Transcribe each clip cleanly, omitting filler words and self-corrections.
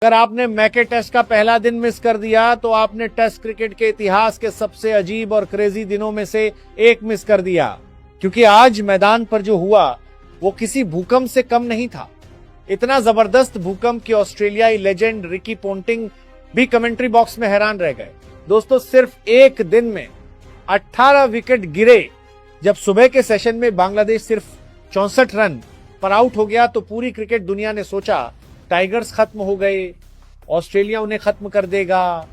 अगर आपने मैके टेस्ट का पहला दिन मिस कर दिया तो आपने टेस्ट क्रिकेट के इतिहास के सबसे अजीब और क्रेजी दिनों में से एक मिस कर दिया, क्योंकि आज मैदान पर जो हुआ वो किसी भूकंप से कम नहीं था। इतना जबरदस्त भूकंप कि ऑस्ट्रेलियाई लेजेंड रिकी पोंटिंग भी कमेंट्री बॉक्स में हैरान रह गए। दोस्तों, सिर्फ एक दिन में 18 विकेट गिरे। जब सुबह के सेशन में बांग्लादेश सिर्फ 64 रन पर आउट हो गया तो पूरी क्रिकेट दुनिया ने सोचा टाइगर्स खत्म हो गए, ऑस्ट्रेलिया उन्हें खत्म कर देगा।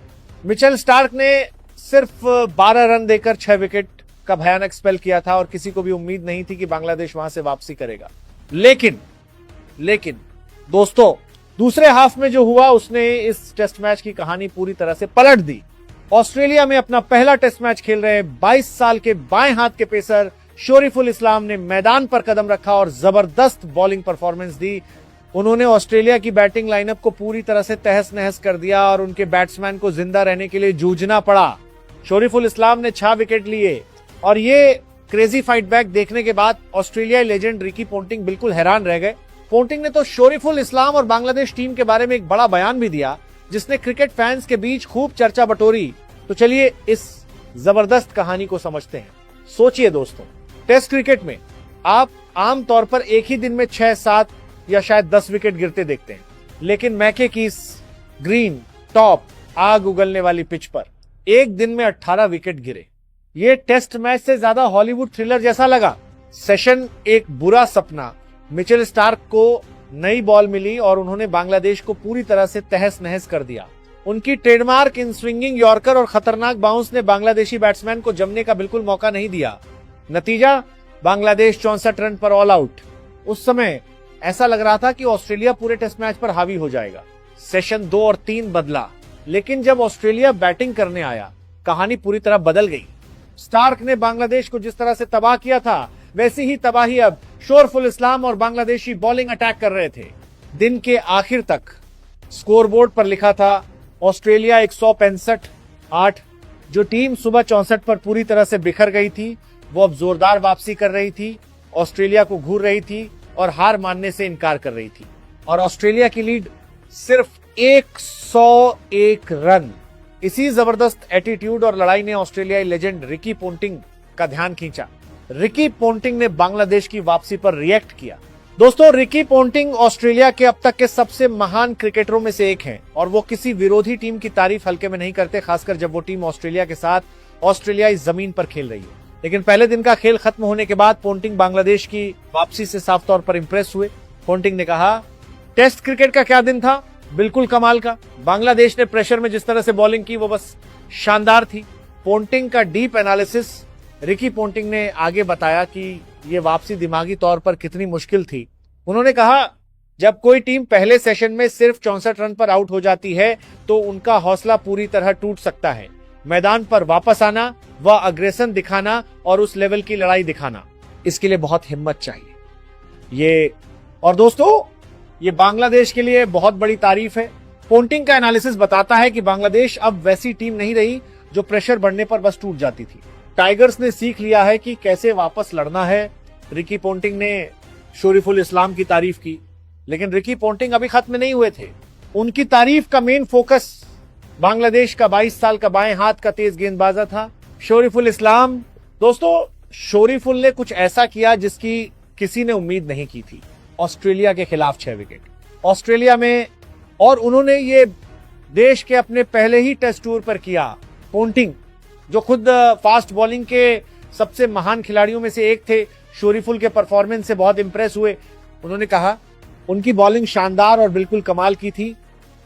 मिचेल स्टार्क ने सिर्फ 12 रन देकर 6 विकेट का भयानक स्पेल किया था और किसी को भी उम्मीद नहीं थी कि बांग्लादेश वहां से वापसी करेगा। लेकिन दोस्तों, दूसरे हाफ में जो हुआ उसने इस टेस्ट मैच की कहानी पूरी तरह से पलट दी। ऑस्ट्रेलिया में अपना पहला टेस्ट मैच खेल रहे 22 साल के बाएं हाथ के पेसर शोरिफुल इस्लाम ने मैदान पर कदम रखा और जबरदस्त बॉलिंग परफॉर्मेंस दी। उन्होंने ऑस्ट्रेलिया की बैटिंग लाइनअप को पूरी तरह से तहस नहस कर दिया और उनके बैट्समैन को जिंदा रहने के लिए जूझना पड़ा। शोरिफुल इस्लाम ने 6 विकेट लिए और ये क्रेजी फाइट बैक देखने के बाद ऑस्ट्रेलियाई लेजेंड रिकी पोंटिंग बिल्कुल हैरान रह गए। पोंटिंग ने तो शोरिफुल इस्लाम और बांग्लादेश टीम के बारे में एक बड़ा बयान भी दिया जिसने क्रिकेट फैंस के बीच खूब चर्चा बटोरी। तो चलिए इस जबरदस्त कहानी को समझते हैं। सोचिए दोस्तों, टेस्ट क्रिकेट में आप आमतौर पर एक ही दिन में 6, 7 या शायद 10 विकेट गिरते देखते हैं, लेकिन मैके की इस ग्रीन टॉप आग उगलने वाली पिच पर एक दिन में 18 विकेट गिरे। ये टेस्ट मैच से ज्यादा हॉलीवुड थ्रिलर जैसा लगा। सेशन एक बुरा सपना। मिचेल स्टार्क को नई बॉल मिली और उन्होंने बांग्लादेश को पूरी तरह से तहस नहस कर दिया। उनकी ट्रेडमार्क इन स्विंगिंग यॉर्कर और खतरनाक बाउंस ने बांग्लादेशी बैट्समैन को जमने का बिल्कुल मौका नहीं दिया। नतीजा, बांग्लादेश 64 रन पर ऑल आउट। उस समय ऐसा लग रहा था कि ऑस्ट्रेलिया पूरे टेस्ट मैच पर हावी हो जाएगा। सेशन 2 और 3 बदला, लेकिन जब ऑस्ट्रेलिया बैटिंग करने आया कहानी पूरी तरह बदल गई। स्टार्क ने बांग्लादेश को जिस तरह से तबाह किया था वैसी ही तबाही अब शोरफुल इस्लाम और बांग्लादेशी बॉलिंग अटैक कर रहे थे। दिन के आखिर तक स्कोरबोर्ड पर लिखा था ऑस्ट्रेलिया 165 8। जो टीम सुबह 64 पर पूरी तरह से बिखर गई थी वो अब जोरदार वापसी कर रही थी, ऑस्ट्रेलिया को घूर रही थी और हार मानने से इनकार कर रही थी। और ऑस्ट्रेलिया की लीड सिर्फ 101 रन। इसी जबरदस्त एटीट्यूड और लड़ाई ने ऑस्ट्रेलियाई लेजेंड रिकी पोंटिंग का ध्यान खींचा। रिकी पोंटिंग ने बांग्लादेश की वापसी पर रिएक्ट किया। दोस्तों, रिकी पोंटिंग ऑस्ट्रेलिया के अब तक के सबसे महान क्रिकेटरों में से एक हैं और वो किसी विरोधी टीम की तारीफ हल्के में नहीं करते, खासकर जब वो टीम ऑस्ट्रेलिया के साथ ऑस्ट्रेलियाई जमीन पर खेल रही है। लेकिन पहले दिन का खेल खत्म होने के बाद पोंटिंग बांग्लादेश की वापसी से साफ तौर पर इंप्रेस हुए। पोंटिंग ने कहा, टेस्ट क्रिकेट का क्या दिन था, बिल्कुल कमाल का। बांग्लादेश ने प्रेशर में जिस तरह से बॉलिंग की वो बस शानदार थी। पोंटिंग का डीप एनालिसिस। रिकी पोंटिंग ने आगे बताया कि ये वापसी दिमागी तौर पर कितनी मुश्किल थी। उन्होंने कहा, जब कोई टीम पहले सेशन में सिर्फ 64 रन पर आउट हो जाती है तो उनका हौसला पूरी तरह टूट सकता है। मैदान पर वापस आना, वह अग्रेशन दिखाना और उस लेवल की लड़ाई दिखाना, इसके लिए बहुत हिम्मत चाहिए। और दोस्तों, ये बांग्लादेश के लिए बहुत बड़ी तारीफ है। पोंटिंग का एनालिसिस बताता है कि बांग्लादेश अब वैसी टीम नहीं रही जो प्रेशर बढ़ने पर बस टूट जाती थी। टाइगर्स ने सीख लिया है कि कैसे वापस लड़ना है। रिकी पोंटिंग ने शोरिफुल इस्लाम की तारीफ की, लेकिन रिकी पोंटिंग अभी खत्म नहीं हुए थे। उनकी तारीफ का मेन फोकस बांग्लादेश का 22 साल का बाएं हाथ का तेज गेंदबाजा था शोरिफुल इस्लाम। दोस्तों, शोरिफुल ने कुछ ऐसा किया जिसकी किसी ने उम्मीद नहीं की थी। ऑस्ट्रेलिया के खिलाफ 6 विकेट ऑस्ट्रेलिया में, और उन्होंने ये देश के अपने पहले ही टेस्ट टूर पर किया। पोंटिंग जो खुद फास्ट बॉलिंग के सबसे महान खिलाड़ियों में से एक थे, शोरिफुल के परफॉर्मेंस से बहुत इंप्रेस हुए। उन्होंने कहा उनकी बॉलिंग शानदार और बिल्कुल कमाल की थी।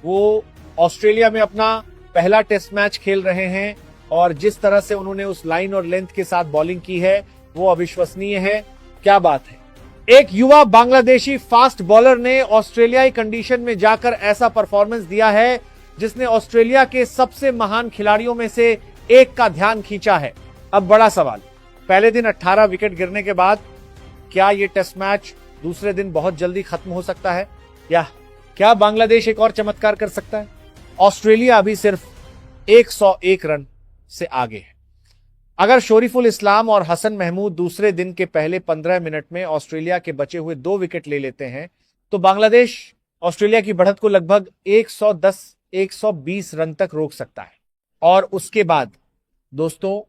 वो ऑस्ट्रेलिया में अपना पहला टेस्ट मैच खेल रहे हैं और जिस तरह से उन्होंने उस लाइन और लेंथ के साथ बॉलिंग की है वो अविश्वसनीय है। क्या बात है। एक युवा बांग्लादेशी फास्ट बॉलर ने ऑस्ट्रेलियाई कंडीशन में जाकर ऐसा परफॉर्मेंस दिया है जिसने ऑस्ट्रेलिया के सबसे महान खिलाड़ियों में से एक का ध्यान खींचा है। अब बड़ा सवाल, पहले दिन 18 विकेट गिरने के बाद क्या ये टेस्ट मैच दूसरे दिन बहुत जल्दी खत्म हो सकता है, या क्या बांग्लादेश एक और चमत्कार कर सकता है? ऑस्ट्रेलिया अभी सिर्फ 101 रन से आगे है। अगर शोरिफुल इस्लाम और हसन महमूद दूसरे दिन के पहले 15 मिनट में ऑस्ट्रेलिया के बचे हुए 2 विकेट ले लेते हैं तो बांग्लादेश ऑस्ट्रेलिया की बढ़त को लगभग 110-120 रन तक रोक सकता है। और उसके बाद दोस्तों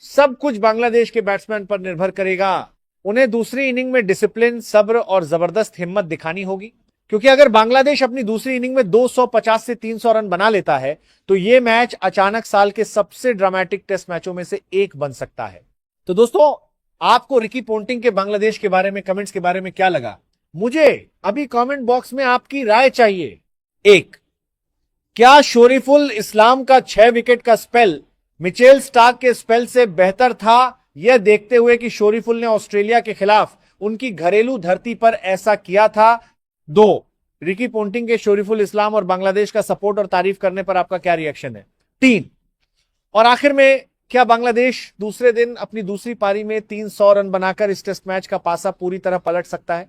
सब कुछ बांग्लादेश के बैट्समैन पर निर्भर करेगा। उन्हें दूसरी इनिंग में डिसिप्लिन, सब्र और जबरदस्त हिम्मत दिखानी होगी, क्योंकि अगर बांग्लादेश अपनी दूसरी इनिंग में 250 से 300 रन बना लेता है तो यह मैच अचानक साल के सबसे ड्रामेटिक टेस्ट मैचों में से एक बन सकता है। तो दोस्तों आपको रिकी पोंटिंग के बांग्लादेश के बारे में, कमेंट्स के बारे में क्या लगा, मुझे अभी कमेंट बॉक्स में आपकी राय चाहिए। एक, क्या शोरीफुल इस्लाम का 6 विकेट का स्पेल मिचेल स्टार्क के स्पेल से बेहतर था, यह देखते हुए कि शोरीफुल ने ऑस्ट्रेलिया के खिलाफ उनकी घरेलू धरती पर ऐसा किया था। 2, रिकी पोंटिंग के शोरीफुल इस्लाम और बांग्लादेश का सपोर्ट और तारीफ करने पर आपका क्या रिएक्शन है। 3, और आखिर में क्या बांग्लादेश दूसरे दिन अपनी दूसरी पारी में 300 रन बनाकर इस टेस्ट मैच का पासा पूरी तरह पलट सकता है।